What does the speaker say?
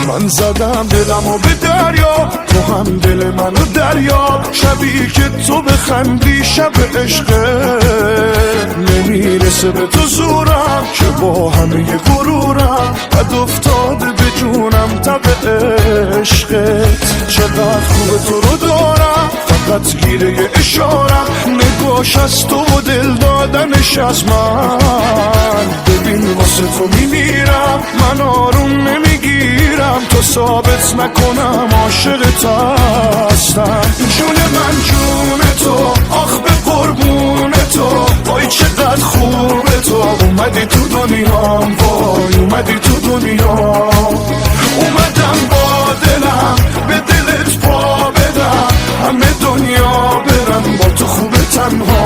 من زدم دلمو به دریا، تو هم دل منو دریا. شبی که تو بخندی شب عشقه، نمیرسه به تو زورم که با همه غرورم بد افتاده به جونم تب عشقت. چقدر خوبه تو رو دارم، فقط گیره اشارم، نگاش از تو و دل دادنش از من. ببین واسه تو میمیرم، من آروم نمیگیرم تو ثابت نکنم عاشقت هستم. جون من جون تو، آخ به قربون تو، وای چقدر خوبه تو. اومدی تو دنیام، وای اومدی تو دنیام. اومدم با دلم به دلت پا بدم، همه دنیا برم با تو خوبه تنها